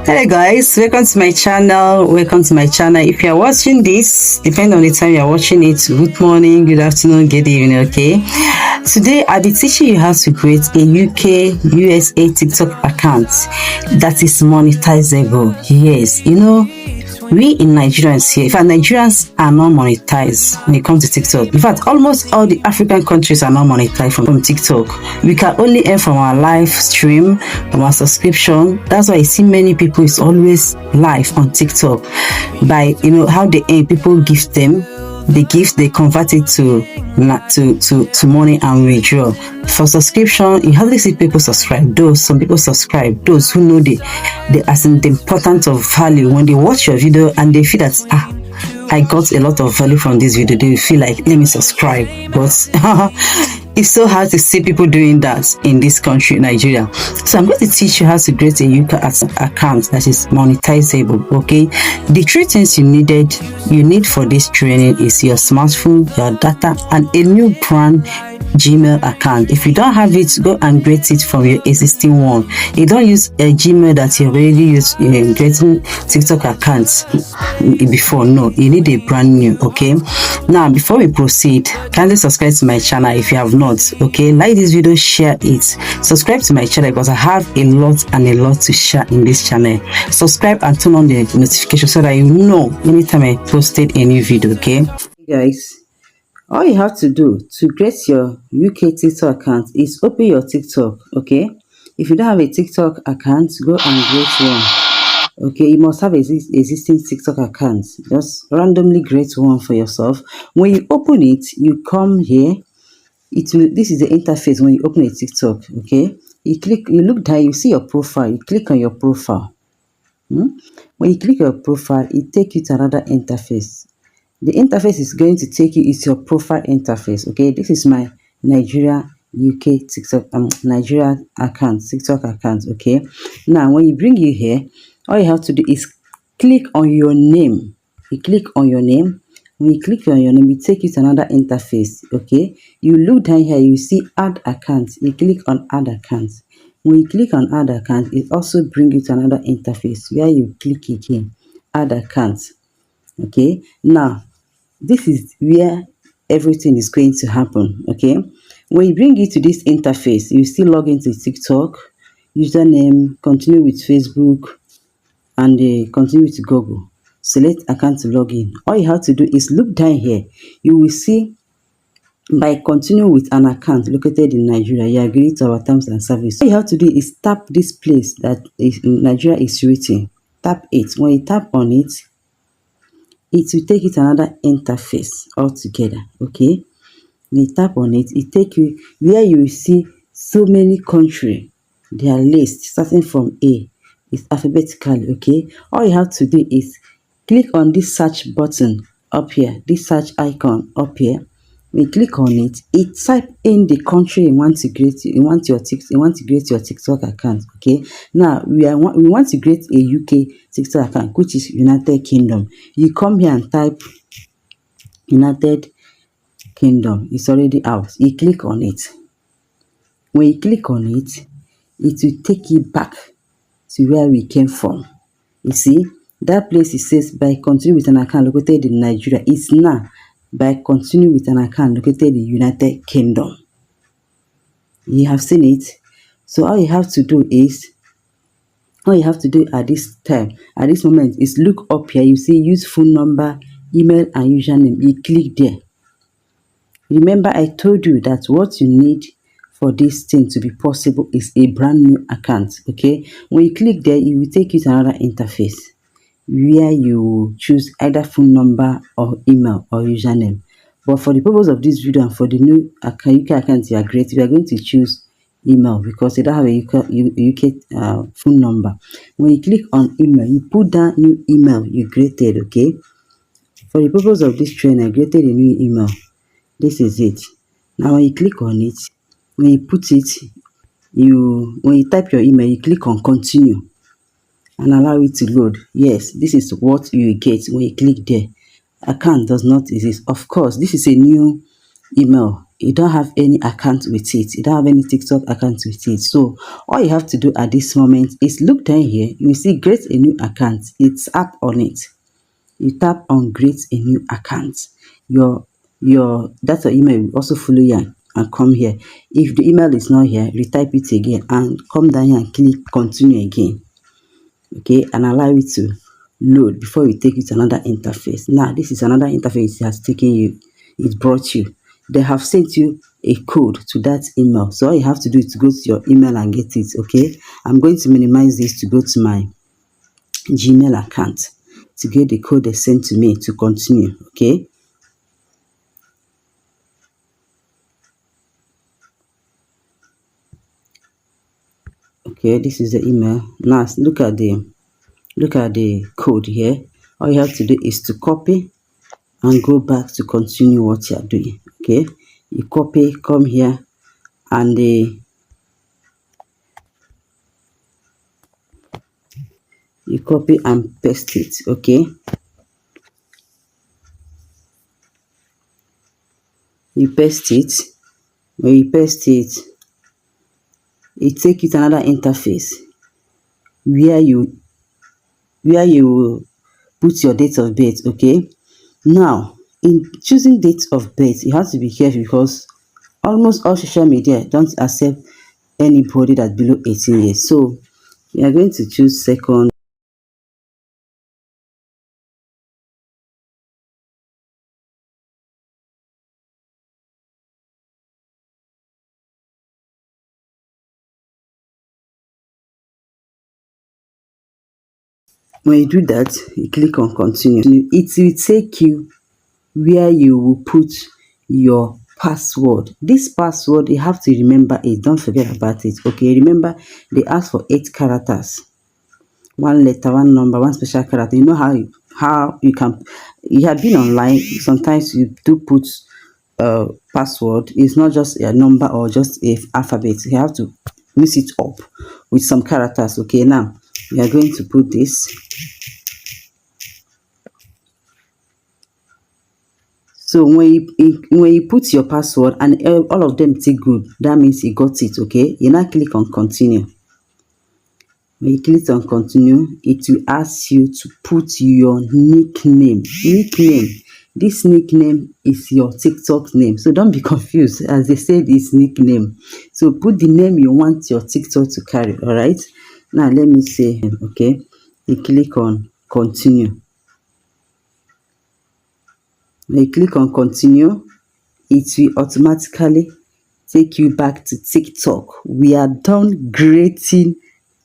Hello guys, welcome to my channel. If you are watching this, depending on the time you are watching it, good morning, good afternoon, good evening. Okay, today I'll be teaching you how to create a UK USA TikTok account that is monetizable. Yes, we in Nigerians here, in fact, Nigerians are not monetized when it comes to TikTok. In fact, almost all the African countries are not monetized from TikTok. We can only earn from our live stream, from our subscription. That's why I see many people is always live on TikTok. By how they earn, people give them the gift, they convert it to money and withdraw. For subscription, you hardly see people subscribe. Those some people subscribe, those who know the importance of value. When they watch your video and they feel that I got a lot of value from this video, they will feel like, let me subscribe. But it's so hard to see people doing that in this country, Nigeria. So I'm going to teach you how to create a UK account that is monetizable. Okay, the three things you need for this training is your smartphone, your data, and a new brand Gmail account. If you don't have it, go and create it from your existing one. You don't use a Gmail that you already use in creating TikTok accounts before. No, you need a brand new. Okay, now before we proceed, kindly subscribe to my channel if you have not. Okay, like this video, share it, subscribe to my channel because I have a lot to share in this channel. Subscribe and turn on the notification so that you know anytime I posted a new video. Okay guys, all you have to do to create your UK TikTok account is open your TikTok. Okay, if you don't have a TikTok account, go and create one. Okay, you must have existing TikTok account. Just randomly create one for yourself. When you open it, you come here. This is the interface when you open a TikTok. Okay, you look down, you see your profile, you click on your profile. When you click your profile, it takes you to another interface. The interface is going to take you is your profile interface. Okay, this is my Nigeria UK TikTok Nigeria account, TikTok account. Okay, now when you bring you here, all you have to do is click on your name. You click on your name. When you click on your name, it take you to another interface. Okay, you look down here, you see add account. You click on add account. When you click on add account, it also brings you to another interface where you click again add account. Okay, now this is where everything is going to happen. Okay, when you bring it to this interface, you still log into TikTok, username, continue with Facebook, and continue with Google. Select account to log in. All you have to do is look down here. You will see by continue with an account located in Nigeria, you agree to our terms and service. All you have to do is tap this place that is Nigeria is written. Tap it. When you tap on it, it will take you to another interface altogether. Okay, when you tap on it, it take you where you will see so many countries. They are listed starting from A. It's alphabetically. Okay, all you have to do is click on this search button up here, this search icon up here. When you click on it, it type in the country you want to create. You want to create your TikTok account. Okay, now we want to create a UK TikTok account, which is United Kingdom. You come here and type United Kingdom. It's already out. You click on it. When you click on it, it will take you back to where we came from. You see that place, it says by continue with an account located in Nigeria. It's now by continue with an account located in United Kingdom. You have seen it. So all you have to do at this moment is look up here. You see use phone number, email, and username. You click there. Remember, I told you that what you need for this thing to be possible is a brand new account. Okay, when you click there, it will take you to another interface where you choose either phone number or email or username. But for the purpose of this video and for the new UK account you are creating, we are going to choose email because you don't have a UK phone number. When you click on email, you put down new email you created. Okay, for the purpose of this training, I created a new email. This is it. Now when you click on it, when you put it, when you type your email, you click on continue and allow it to load. Yes, this is what you get when you click there. Account does not exist. Of course, this is a new email, you don't have any account with it, you don't have any TikTok account with it. So all you have to do at this moment is look down here, you will see create a new account. It's up on it. You tap on create a new account. Your data email will also follow you and come here. If the email is not here, retype it again and come down here and click continue again. Okay, and allow it to load before we take you to another interface. Now this is another interface it has taken you, it brought you. They have sent you a code to that email, so all you have to do is to go to your email and get it. Okay, I'm going to minimize this to go to my Gmail account to get the code they sent to me to continue. Okay, okay, this is the email. Now look at the code here. All you have to do is to copy and go back to continue what you are doing. Okay, you copy, come here, and you copy and paste it. Okay, you paste it. When you paste it, it take you to another interface where you put your date of birth. Okay, now in choosing date of birth, you have to be careful because almost all social media don't accept anybody that's below 18 years. So you are going to choose second. When you do that, you click on continue. It will take you where you will put your password. This password, you have to remember it. Don't forget about it. Okay, remember they ask for 8 characters, one letter, one number, one special character. You know how you can. You have been online. Sometimes you do put password. It's not just a number or just a alphabet. You have to mix it up with some characters. Okay, now we are going to put this. So when you put your password and all of them take good, that means you got it. Okay, you now click on continue. When you click on continue, it will ask you to put your nickname. This nickname is your TikTok name, so don't be confused. As they said, it's nickname. So put the name you want your TikTok to carry. All right, now let me say okay, you click on continue. When you click on continue, it will automatically take you back to TikTok. We are done creating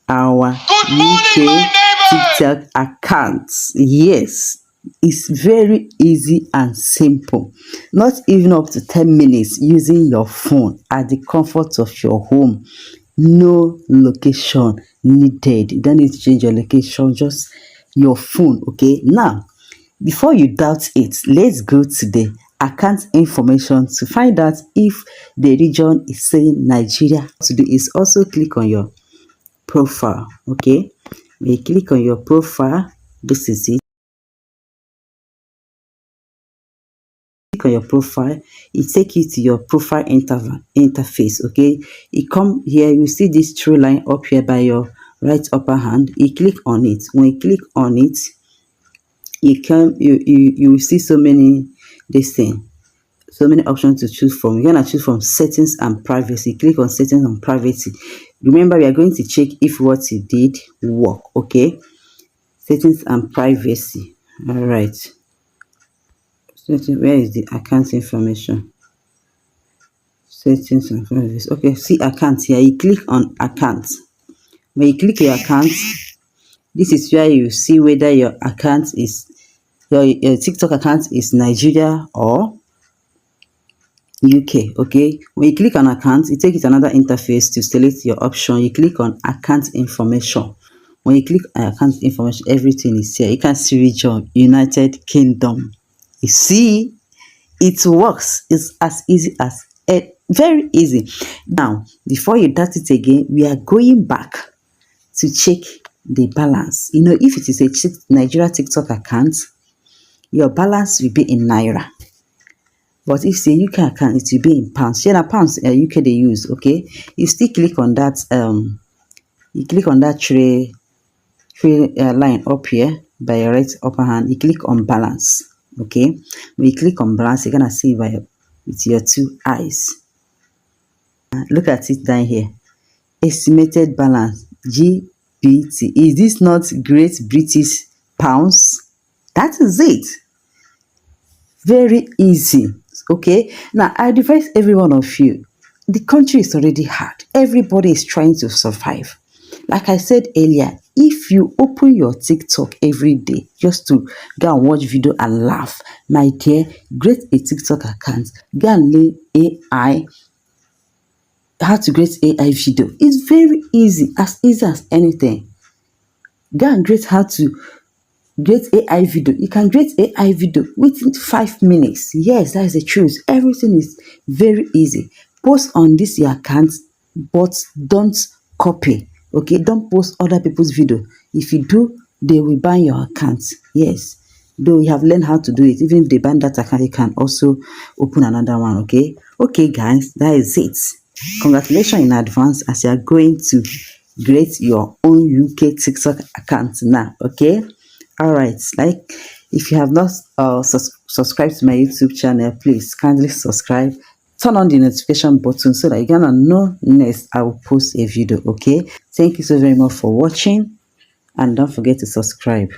our UK TikTok accounts. Yes, it's very easy and simple. Not even up to 10 minutes using your phone at the comfort of your home. No location needed. You don't need to change your location, just your phone. Okay, now before you doubt it, let's go to the account information to find out if the region is saying Nigeria. To do is also click on your profile. Okay, when you click on your profile, this is it. Click on your profile, it take you to your profile interface. Okay, you come here, you see this true line up here by your right upper hand. You click on it. When you click on it, you will see so many this thing, so many options to choose from. You're gonna choose from settings and privacy. Click on settings and privacy. Remember, we are going to check if what you did work. Okay, settings and privacy. All right, where is the account information? Settings and privacy. Okay, see account here. You click on account. When you click your account, this is where you see whether your account is your TikTok account is Nigeria or UK. Okay, when you click on account, it takes you to another interface to select your option. You click on account information. When you click on account information, everything is here. You can see region, United Kingdom. You see, it works. It's as easy as very easy. Now, before you start it again, we are going back to check the balance. You know, if it is a Nigeria TikTok account, your balance will be in Naira. But if say UK account, it will be in pounds. Share na pounds UK they use, okay? You still click on that you click on that tray line up here by your right upper hand. You click on balance, okay? When you click on balance, you're gonna see with your two eyes. Look at it down here. Estimated balance GBT. Is this not Great British Pounds? That is it. Very easy. Okay, now I advise every one of you. The country is already hard. Everybody is trying to survive. Like I said earlier, if you open your TikTok every day just to go and watch video and laugh, my dear, create a TikTok account. Go and learn AI, how to create AI video. It's very easy as anything. Go and create how to create AI video. You can create AI video within 5 minutes. Yes, that is the truth. Everything is very easy. Post on this your account, but don't copy. Okay, don't post other people's video. If you do, they will ban your account. Yes, though you have learned how to do it. Even if they ban that account, you can also open another one. Okay, guys, that is it. Congratulations in advance as you are going to create your own UK TikTok account now. Okay. All right, like if you have not subscribed to my YouTube channel, please kindly subscribe, turn on the notification button so that you're gonna know next I will post a video. Okay, thank you so very much for watching, and don't forget to subscribe.